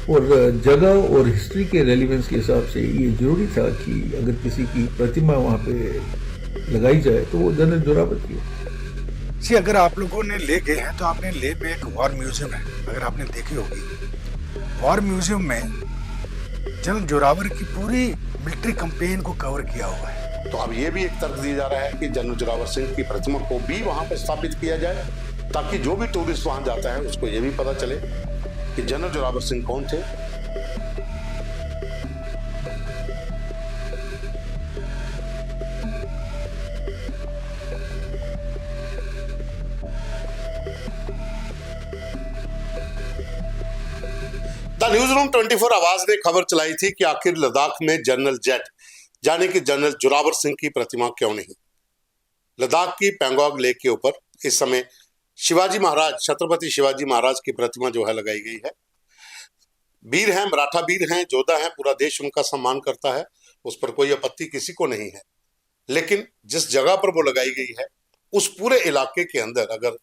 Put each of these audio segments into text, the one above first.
और जगह और हिस्ट्री के रेलिवेंस के हिसाब से ये जरूरी था कि अगर किसी की प्रतिमा वहाँ पे लगाई जाए तो वो जनरल जोरावर की हो। जी, अगर आप लोगों ने ले गए हैं तो आपने ले में एक वॉर म्यूजियम है, अगर आपने देखी होगी। वॉर म्यूजियम में जनरल जोरावर की पूरी मिलिट्री कैंपेन को कवर किया हुआ है। तो अब ये भी एक तर्क दिया जा रहा है कि जनरल जोरावर सिंह की प्रतिमा को भी वहां पर स्थापित किया जाए, ताकि जो भी टूरिस्ट वहां जाता है उसको ये भी पता चले कि जनरल जोरावर सिंह कौन थे। द न्यूज रूम 24 आवाज ने खबर चलाई थी कि आखिर लद्दाख में जनरल जेट यानी कि जनरल जोरावर सिंह की प्रतिमा क्यों नहीं। लद्दाख की पैंगोंग लेक के ऊपर इस समय शिवाजी महाराज, छत्रपति शिवाजी महाराज की प्रतिमा जो है लगाई गई है। वीर हैं, मराठा वीर हैं, योद्धा हैं, पूरा देश उनका सम्मान करता है, उस पर कोई आपत्ति किसी को नहीं है। लेकिन जिस जगह पर वो लगाई गई है उस पूरे इलाके के अंदर अगर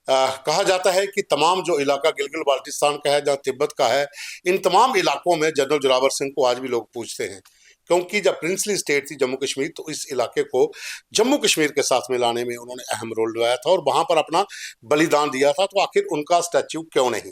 कहा जाता है कि तमाम जो इलाका गिलगित बाल्टिस्तान का है, जहाँ तिब्बत का है, इन तमाम इलाकों में जनरल जोरावर सिंह को आज भी लोग पूछते हैं, क्योंकि जब प्रिंसली स्टेट थी जम्मू कश्मीर तो इस इलाके को जम्मू कश्मीर के साथ मिलाने में उन्होंने अहम रोल निभाया था और वहां पर अपना बलिदान दिया था। तो आखिर उनका स्टैच्यू क्यों नहीं।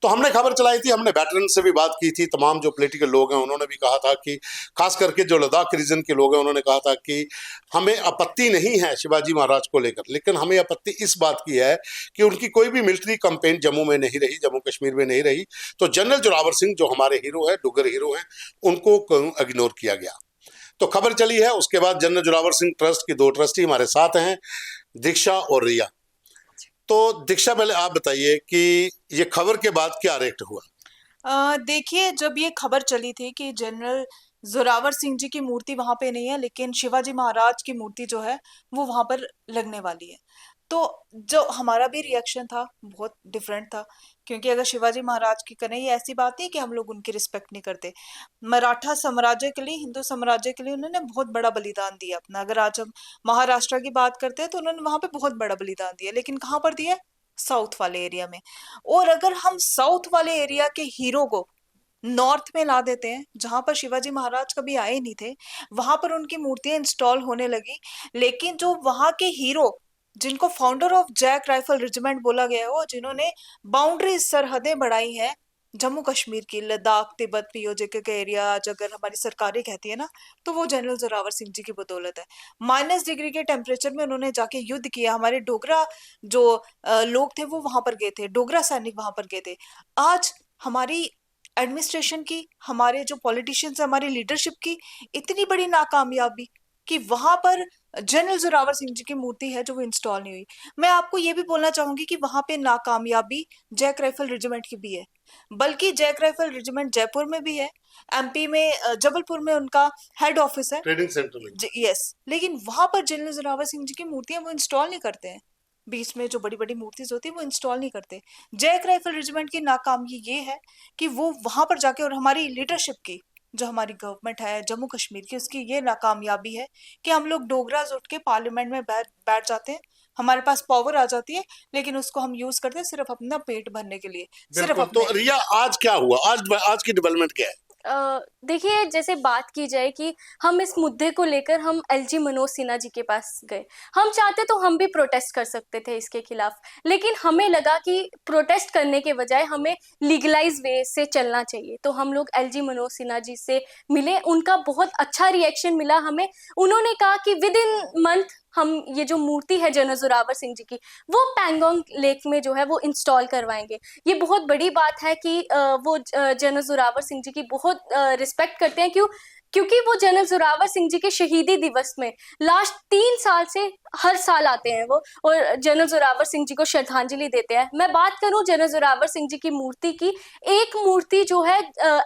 तो हमने खबर चलाई थी, हमने वेटरन से भी बात की थी, तमाम जो पॉलिटिकल लोग हैं उन्होंने भी कहा था कि खास करके जो लद्दाख रीजन के लोग हैं उन्होंने कहा था कि हमें आपत्ति नहीं है शिवाजी महाराज को लेकर, लेकिन हमें आपत्ति इस बात की है कि उनकी कोई भी मिलिट्री कैंपेन जम्मू में नहीं रही, जम्मू कश्मीर में नहीं रही। तो जनरल जोरावर सिंह जो हमारे हीरो है, डुग्गर हीरो हैं, उनको इग्नोर किया गया। तो खबर चली है, उसके बाद जनरल जोरावर सिंह ट्रस्ट की दो ट्रस्टी हमारे साथ हैं, दीक्षा और रिया। तो दीक्षा, पहले आप बताइए कि ये खबर के बाद क्या रिएक्ट हुआ। देखिए, जब ये खबर चली थी कि जनरल जोरावर सिंह जी की मूर्ति वहां पे नहीं है लेकिन शिवाजी महाराज की मूर्ति जो है वो वहां पर लगने वाली है, तो जो हमारा भी रिएक्शन था बहुत डिफरेंट था। क्योंकि अगर शिवाजी महाराज की करें, ये ऐसी बात नहीं कि हम लोग उनकी रिस्पेक्ट नहीं करते। मराठा साम्राज्य के लिए, हिंदू साम्राज्य के लिए उन्होंने बहुत बड़ा बलिदान दिया अपना। अगर आज हम महाराष्ट्र की बात करते हैं तो उन्होंने वहां पे बहुत बड़ा बलिदान दिया, लेकिन कहाँ पर दिया? साउथ वाले एरिया में। और अगर हम साउथ वाले एरिया के हीरो को नॉर्थ में ला देते हैं, जहां पर शिवाजी महाराज कभी आए नहीं थे, वहां पर उनकी मूर्तियां इंस्टॉल होने लगी, लेकिन जो वहां के हीरो जिनको founder of JAK rifle regiment बोला गया हो, जिन्होंने बाउंड्री सरहदें बढ़ाई हैं जम्मू कश्मीर की, लद्दाख, तिब्बत, पीओजे के एरिया, आज अगर हमारी सरकारें कहती है ना, तो वो जनरल जोरावर सिंह जी की बदौलत है। -डिग्री के टेम्परेचर में उन्होंने जाके युद्ध किया। हमारे डोगरा जो लोग थे वो वहां पर गए थे, डोगरा सैनिक वहां पर गए थे। आज हमारी एडमिनिस्ट्रेशन की, हमारे जो पॉलिटिशियंस, हमारी लीडरशिप की इतनी बड़ी नाकामयाबी कि वहां पर जनरल जोरावर सिंह जी की मूर्ति है जो वो इंस्टॉल नहीं हुई। मैं आपको ये भी बोलना चाहूंगी कि वहां पे नाकामयाबी जैक राइफल रेजिमेंट की भी है, बल्कि जैक राइफल रेजिमेंट जयपुर में भी है, एमपी में जबलपुर में उनका हेड ऑफिस है, ट्रेनिंग सेंटर में। यस, लेकिन वहां पर जनरल जोरावर सिंह जी की मूर्तियां वो इंस्टॉल नहीं करते हैं। बीच में जो बड़ी बड़ी मूर्तिज होती है वो इंस्टॉल नहीं करते। जैक राइफल रेजिमेंट की नाकामी ये है कि वो वहां पर जाके, और हमारी लीडरशिप की, जो हमारी गवर्नमेंट है जम्मू कश्मीर की, उसकी ये नाकामयाबी है कि हम लोग डोगराज उठ के पार्लियामेंट में बैठ जाते हैं, हमारे पास पावर आ जाती है, लेकिन उसको हम यूज करते हैं सिर्फ अपना पेट भरने के लिए, सिर्फ बिल्कुल। तो रिया, आज क्या हुआ, आज की डेवलपमेंट क्या है। देखिए, जैसे बात की जाए कि हम इस मुद्दे को लेकर हम एलजी मनोज सिन्हा जी के पास गए। हम चाहते तो हम भी प्रोटेस्ट कर सकते थे इसके खिलाफ, लेकिन हमें लगा कि प्रोटेस्ट करने के बजाय हमें लीगलाइज वे से चलना चाहिए। तो हम लोग एलजी मनोज सिन्हा जी से मिले, उनका बहुत अच्छा रिएक्शन मिला हमें। उन्होंने कहा कि विद इन मंथ हम ये जो मूर्ति है जनरल जोरावर सिंह जी की, वो पैंगोंग लेक में जो है वो इंस्टॉल करवाएंगे। ये बहुत बड़ी बात है कि वो जनरल जोरावर सिंह जी की बहुत रिस्पेक्ट करते हैं। क्योंकि वो जनरल जोरावर सिंह जी के शहीदी दिवस में लास्ट 3 साल से हर साल आते हैं वो, और जनरल जोरावर सिंह जी को श्रद्धांजलि देते हैं। मैं बात करूं जनरल जोरावर सिंह जी की मूर्ति की, एक मूर्ति जो है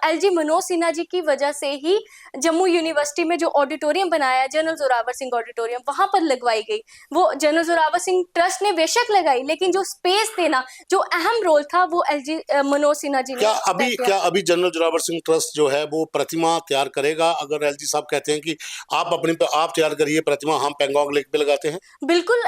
एलजी मनोज सिन्हा जी की वजह से ही जम्मू यूनिवर्सिटी में जो ऑडिटोरियम बनाया, जनरल जोरावर सिंह ऑडिटोरियम, वहां पर लगवाई गई। वो जनरल जोरावर सिंह ट्रस्ट ने बेशक लगाई, लेकिन जो स्पेस देना, जो अहम रोल था, वो एलजी मनोज सिन्हा जी ने। क्या अभी जनरल जोरावर सिंह ट्रस्ट जो है वो प्रतिमा तैयार करेगा अगर एलजी साहब कहते हैं कि आप अपनी आप तैयार करिए प्रतिमा, हम पेंगोंग लेक पे लगाते हैं? बिल्कुल।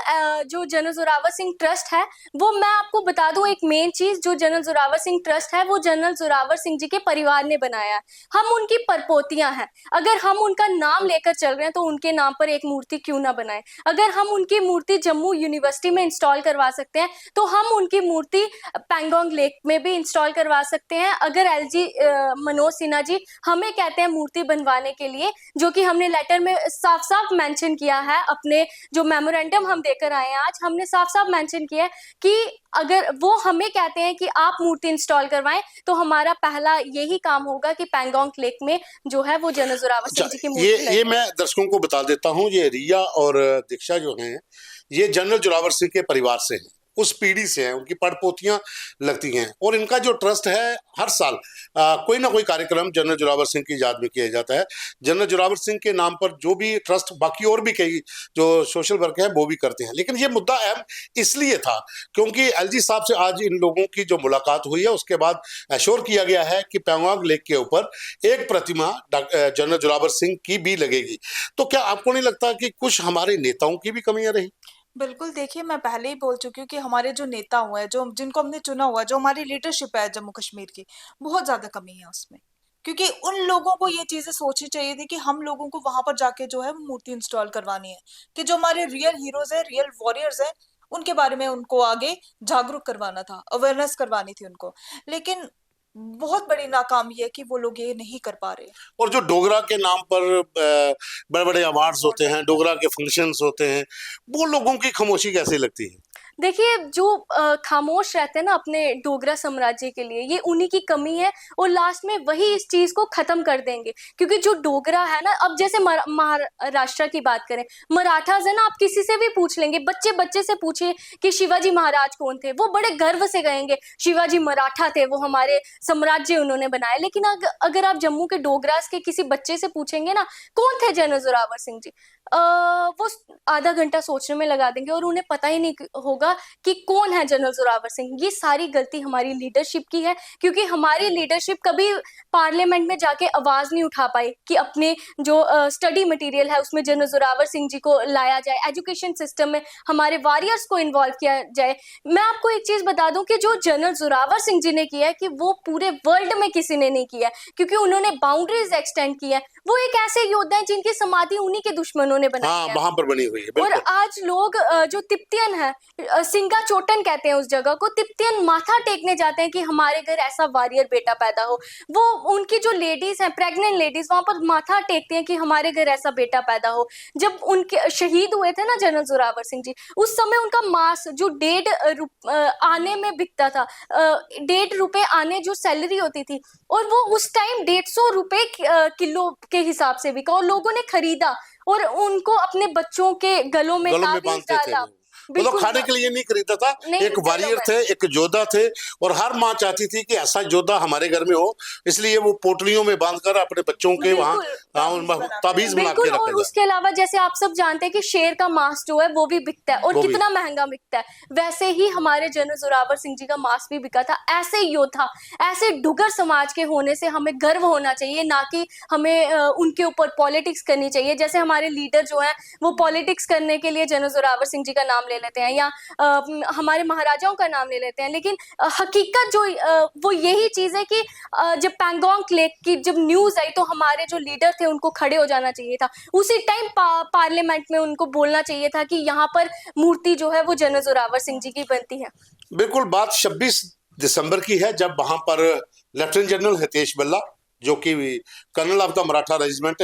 जो जनरल जोरावर सिंह ट्रस्ट है, वो मैं आपको बता दूं एक मेन चीज, जो जनरल जोरावर सिंह ट्रस्ट है वो जनरल जोरावर सिंह जी के परिवार ने बनाया है। हम उनकी परपोतियां हैं। अगर हम उनका नाम लेकर चल रहे हैं तो उनके नाम पर एक मूर्ति क्यों ना बनाए। अगर हम उनकी मूर्ति जम्मू यूनिवर्सिटी में इंस्टॉल करवा सकते हैं तो हम उनकी मूर्ति पेंगोंग लेक में भी इंस्टॉल करवा सकते हैं। अगर एलजी मनोज सिन्हा जी हमें कहते हैं मूर्ति बनवाने के लिए, जो कि हमने लेटर में साफ साफ मेंशन किया है, अपने जो मेमोरेंडम हम देकर आए हैं आज, हमने साफ साफ मेंशन किया है कि अगर वो हमें कहते हैं कि आप मूर्ति इंस्टॉल करवाएं तो हमारा पहला यही काम होगा कि पेंगोंग लेक में जो है वो जनरल जोरावर सिंह जी की मूर्ति ये मैं दर्शकों को बता देता हूं, ये रिया और दीक्षा जो हैं ये जनरल जोरावर सिंह के परिवार से हैं, उस पीढ़ी से हैं, उनकी पड़पोतियां लगती हैं। और इनका जो ट्रस्ट है हर साल कोई ना कोई कार्यक्रम जनरल जोरावर सिंह की याद में किया जाता है। जनरल जोरावर सिंह के नाम पर जो भी ट्रस्ट, बाकी और भी कई जो सोशल वर्क है वो भी करते हैं। लेकिन ये मुद्दा अहम इसलिए था क्योंकि एलजी साहब से आज इन लोगों की जो मुलाकात हुई है उसके बाद एश्योर किया गया है कि पेंगोंग लेक के ऊपर एक प्रतिमा जनरल जोरावर सिंह की भी लगेगी। तो क्या आपको नहीं लगता कि कुछ हमारे नेताओं की भी कमियां रही? बिल्कुल, देखिए मैं पहले ही बोल चुकी हूँ कि हमारे जो नेता हुए हैं, जो जिनको हमने चुना हुआ है, जो हमारी लीडरशिप है जम्मू कश्मीर की, बहुत ज्यादा कमी है उसमें। क्योंकि उन लोगों को ये चीजें सोचनी चाहिए थी कि हम लोगों को वहां पर जाके जो है वो मूर्ति इंस्टॉल करवानी है, कि जो हमारे रियल हीरोज है, रियल वॉरियर्स है, उनके बारे में उनको आगे जागरूक करवाना था, अवेयरनेस करवानी थी उनको। लेकिन बहुत बड़ी नाकामी है कि वो लोग ये नहीं कर पा रहे। और जो डोगरा के नाम पर बड़े बड़े अवार्ड्स होते हैं, डोगरा के फंक्शंस होते हैं, वो लोगों की खामोशी कैसे लगती है? देखिए, जो खामोश रहते हैं ना अपने डोगरा साम्राज्य के लिए, ये उन्हीं की कमी है और लास्ट में वही इस चीज को खत्म कर देंगे। क्योंकि जो डोगरा है ना, अब जैसे महाराष्ट्र की बात करें, मराठास है ना, आप किसी से भी पूछ लेंगे, बच्चे बच्चे से पूछिए कि शिवाजी महाराज कौन थे, वो बड़े गर्व से कहेंगे शिवाजी मराठा थे, वो हमारे साम्राज्य उन्होंने बनाया। लेकिन अगर आप जम्मू के डोगरास के किसी बच्चे से पूछेंगे ना कौन थे जनरल जोरावर सिंह जी, वो आधा घंटा सोचने में लगा देंगे और उन्हें पता ही नहीं होगा कि कौन है जनरल जोरावर सिंह। ये सारी गलती हमारी लीडरशिप की है, क्योंकि हमारी लीडरशिप कभी पार्लियामेंट में जाके आवाज नहीं उठा पाई कि अपने जो स्टडी मटेरियल है उसमें जनरल जोरावर सिंह जी को लाया जाए, एजुकेशन सिस्टम में हमारे वॉरियर्स को इन्वॉल्व किया जाए। मैं आपको एक चीज बता दूं कि जो जनरल जोरावर सिंह जी ने किया है कि वो पूरे वर्ल्ड में किसी ने नहीं किया, क्योंकि उन्होंने बाउंड्रीज एक्सटेंड की है। वो एक ऐसे योद्धा है जिनकी समाधि उन्हीं के दुश्मनों ने बनाई है, वहां पर बनी हुई है। और आज लोग जो तिब्बतियन है, सिंगा चोटन कहते हैं उस जगह को, तिब्बतियन माथा टेकने जाते हैं कि हमारे घर ऐसा वॉरियर बेटा पैदा हो। वो उनकी जो लेडीज हैं, प्रेग्नेंट लेडीज, वहां पर माथा टेकती हैं कि हमारे घर ऐसा बेटा पैदा हो। जब उनके शहीद हुए थे ना जनरल जोरावर सिंह जी, उस समय उनका मांस जो 1.5 आने में बिकता था, 1.5 रुपए आने जो सैलरी होती थी, और वो उस टाइम 150 रुपए किलो के हिसाब से बिका और लोगों ने खरीदा और उनको अपने बच्चों के गलों में ताबीज डाला। वो तो खाने के लिए नहीं खरीदा था, एक वॉरियर थे, एक योद्धा थे, और हर माँ चाहती थी कि ऐसा योद्धा हमारे घर में हो, इसलिए वो पोटलियों में बांधकर अपने बच्चों के वहाँ ताबीज बना के रखा। और उसके अलावा जैसे आप सब जानते हैं कि शेर का मांस जो है वो भी बिकता है, और कितना महंगा बिकता है, वैसे ही हमारे जनरल जोरावर सिंह जी का मांस भी बिका था। ऐसे योद्धा, ऐसे डुगर समाज के होने से हमें गर्व होना चाहिए, ना कि हमें उनके ऊपर पॉलिटिक्स करनी चाहिए। जैसे हमारे लीडर जो है वो पॉलिटिक्स करने के लिए जनरल जोरावर सिंह जी का नाम ले लेते हैं या हमारे महाराजाओं का नाम ले लेते हैं, लेकिन हकीकत जो वो यही चीज है कि जब पेंगोंग लेक की जब न्यूज आई तो हमारे जो लीडर थे उनको खड़े हो जाना चाहिए था। उसी टाइम पार्लियामेंट में उनको बोलना चाहिए था कि यहाँ पर मूर्ति जो है वो जनरल जोरावर सिंह जी की बनती है। बिल्कुल, बात 26 दिसंबर की है जब वहां पर लेफ्टिनेंट जनरल हितेश बल्ला, जो कि colonel of the Maratha regiment,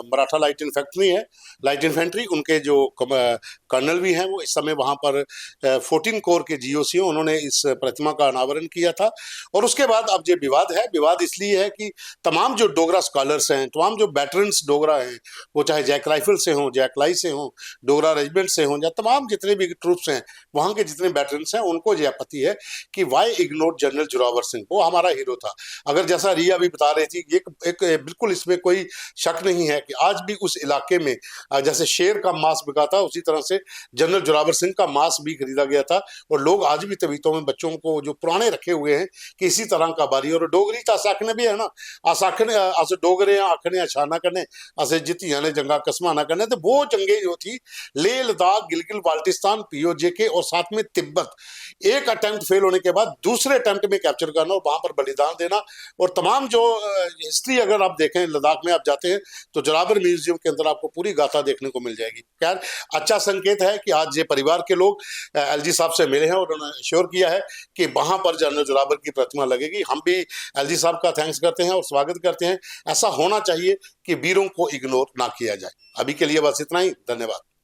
Maratha light infantry है, लाइट इन्फेंट्री, उनके जो कर्नल भी हैं, वो इस समय वहाँ पर 14 कोर के जीओसी, उन्होंने इस प्रतिमा का अनावरण किया था। और उसके बाद अब जो विवाद है, विवाद इसलिए है कि तमाम जो डोगरा स्कॉलर्स हैं, तमाम जो वेटरन्स डोगरा हैं, वो चाहे जैक राइफल से हों, जैक लाई से हों, डोगरा रेजिमेंट से हों, या तमाम जितने भी ट्रूप्स हैं, वहाँ के जितने वेटरन्स हैं, उनको ये आपत्ति है कि why ignore general Zorawar Singh, वो हमारा हीरो था। अगर जैसा रिया भी बता रही थी एक बिल्कुल इसमें कोई शक नहीं है कि आज भी उस इलाके में जैसे शेर का मांस बिका था, उसी तरह से जनरल जोरावर सिंह का मांस भी खरीदा गया था। और लोग आज भी तवीतों में बच्चों को जो पुराने रखे हुए हैं कि इसी तरह का बारी। और डोगरी तो अस आखने भी है ना, अस आखने अस डोगरे आखने अच्छा ना करने, अस जितियां ने जंगा कसमा ना करने। तो वो जंगे जो थी लेह लद्दाख गिलगित बाल्टिस्तान POJ और साथ में तिब्बत, एक अटेम्प्ट फेल होने के बाद दूसरे अटेम्प्ट में कैप्चर करना और वहां पर बलिदान देना। और तमाम जो हिस्ट्री अगर आप देखें लद्दाख में आप जाते हैं तो जोरावर म्यूजियम के अंदर आपको पूरी गाथा देखने को मिल जाएगी। खैर अच्छा संकेत है कि आज ये परिवार के लोग LG साहब से मिले हैं और उन्होंने श्योर किया है कि वहां पर जनरल जोरावर की प्रतिमा लगेगी। हम भी LG साहब का थैंक्स करते हैं और स्वागत करते हैं। ऐसा होना चाहिए कि वीरों को इग्नोर ना किया जाए। अभी के लिए बस इतना ही, धन्यवाद।